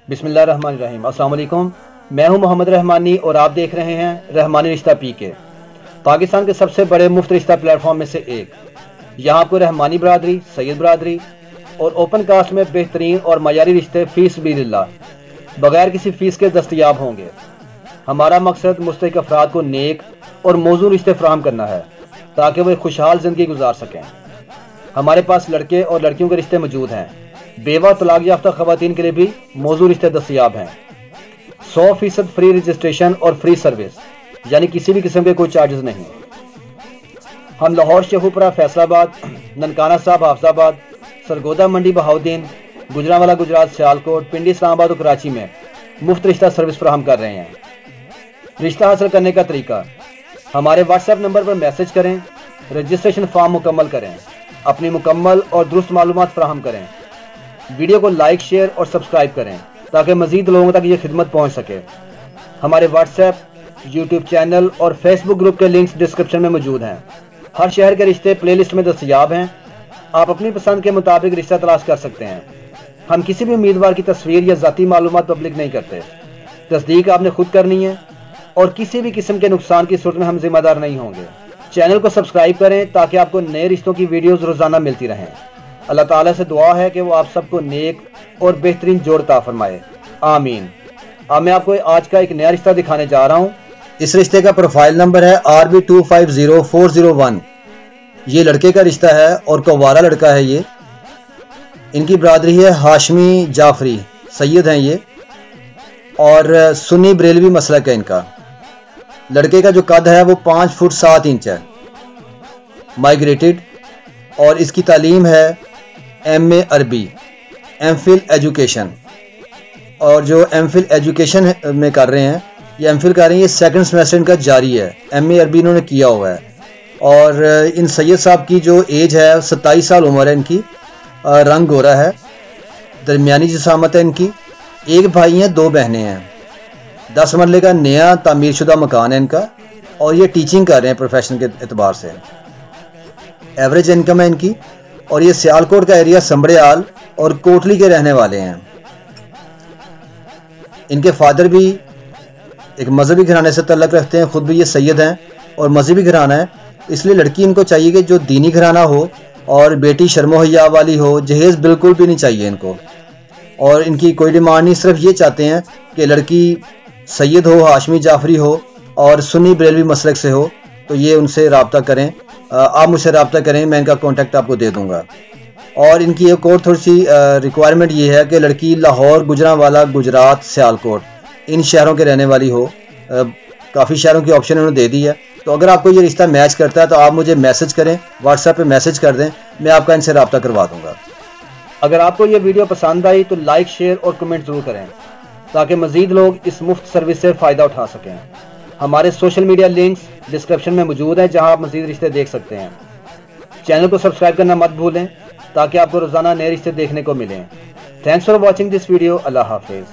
बिस्मिल्लाहिर्रहमानिर्रहीम। अस्सलाम वालेकुम। मैं हूं मोहम्मद रहमानी और आप देख रहे हैं रहमानी रिश्ता पीके, पाकिस्तान के सबसे बड़े मुफ्त रिश्ता प्लेटफॉर्म में से एक। यहां आपको रहमानी बरादरी, सैयद बरादरी और ओपन कास्ट में बेहतरीन और मयारी रिश्ते फीस बिल्लाह बगैर किसी फीस के दस्तयाब होंगे। हमारा मकसद मुस्तहिक अफराद को नेक और मौजूद रिश्ते फराहम करना है ताकि वो एक खुशहाल ज़िंदगी गुजार सकें। हमारे पास लड़के और लड़कियों के रिश्ते मौजूद हैं। बेवा तलाक याफ्ता खवातीन के लिए भी मौजूद रिश्ते दस्तयाब हैं। 100% फ्री रजिस्ट्रेशन और फ्री सर्विस, यानी किसी भी किस्म के कोई चार्जेस नहीं। हम लाहौर, शेखुपुरा, फैसलाबाद, ननकाना साहब, हाफजाबाद, सरगोदा मंडी, बहाउद्दीन, गुजरांवाला गुजरात, सियालकोट, पिंडी, इस्लामाबाद और कराची में मुफ्त रिश्ता सर्विस फराहम कर रहे हैं। रिश्ता हासिल करने का तरीका: हमारे व्हाट्सएप नंबर पर मैसेज करें, रजिस्ट्रेशन फॉर्म मुकम्मल करें, अपनी मुकम्मल और दुरुस्त मालूमात फराहम करें, वीडियो को लाइक, शेयर और सब्सक्राइब करें ताकि मज़ीद लोगों तक ये खिदमत पहुंच सके। हमारे व्हाट्सएप, यूट्यूब चैनल और फेसबुक ग्रुप के लिंक्स डिस्क्रिप्शन में मौजूद हैं। हर शहर के रिश्ते प्लेलिस्ट में दस्तयाब हैं। आप अपनी पसंद के मुताबिक रिश्ता तलाश कर सकते हैं। हम किसी भी उम्मीदवार की तस्वीर या ज़ाती मालूमात पब्लिक नहीं करते। तस्दीक आपने खुद करनी है और किसी भी किस्म के नुकसान की सूरत में हम जिम्मेदार नहीं होंगे। चैनल को सब्सक्राइब करें ताकि आपको नए रिश्तों की वीडियोस रोज़ाना मिलती रहें। अल्लाह ताला से दुआ है कि वो आप सबको नेक और बेहतरीन जोड़ अता फरमाए, आमीन। अब मैं आपको आज का एक नया रिश्ता दिखाने जा रहा हूँ। इस रिश्ते का प्रोफाइल नंबर है RB250401। ये लड़के का रिश्ता है और कवारा लड़का है ये। इनकी बरादरी है हाशमी जाफरी, सैयद हैं ये, और सुन्नी बरेलवी मसलक है इनका। लड़के का जो कद है वो 5 फुट 7 इंच है, माइग्रेटेड, और इसकी तालीम है MA अरबी, MPhil एजुकेशन। और जो MPhil एजुकेशन में कर रहे हैं, ये MPhil कर रहे हैं, ये सेकंड सेमेस्टर इनका जारी है। MA अरबी इन्होंने किया हुआ है। और इन सैयद साहब की जो एज है 27 साल उम्र है इनकी। रंग गोरा है, दरमियानी जिसामत है इनकी। एक भाई हैं, 2 बहनें हैं। 10 मरले का नया तामीर शुदा मकान है इनका, और ये टीचिंग कर रहे हैं प्रोफेशन के एतबार से। एवरेज इनकम है इनकी, और ये सियालकोट का एरिया, संबड़ियाल और कोटली के रहने वाले हैं। इनके फादर भी एक मजहबी घराने से तल्लक रखते हैं, खुद भी ये सैयद हैं और मजहबी घराना है। इसलिए लड़की इनको चाहिए कि जो दीनी घराना हो और बेटी शर्मो हया वाली हो। जहेज़ बिल्कुल भी नहीं चाहिए इनको, और इनकी कोई डिमांड नहीं, सिर्फ ये चाहते हैं कि लड़की सैयद हो, हाशमी जाफरी हो और सुन्नी बरेलवी मसलक से हो। तो ये उनसे रब्ता करें, आप मुझसे रब्ता करें, मैं इनका कॉन्टैक्ट आपको दे दूँगा। और इनकी एक और थोड़ी सी रिक्वायरमेंट ये है कि लड़की लाहौर, गुजरांवाला गुजरात, सियालकोट, इन शहरों के रहने वाली हो। काफ़ी शहरों की ऑप्शन उन्होंने दे दी है। तो अगर आपको ये रिश्ता मैच करता है तो आप मुझे मैसेज करें, व्हाट्सएप पे मैसेज कर दें, मैं आपका इनसे रब्ता करवा दूँगा। अगर आपको ये वीडियो पसंद आई तो लाइक, शेयर और कमेंट ज़रूर करें ताकि मज़ीद लोग इस मुफ्त सर्विस से फ़ायदा उठा सकें। हमारे सोशल मीडिया लिंक्स डिस्क्रिप्शन में मौजूद हैं जहां आप मज़ीद रिश्ते देख सकते हैं। चैनल को सब्सक्राइब करना मत भूलें ताकि आपको रोज़ाना नए रिश्ते देखने को मिलें। Thanks for watching this video. अल्लाह हाफिज़।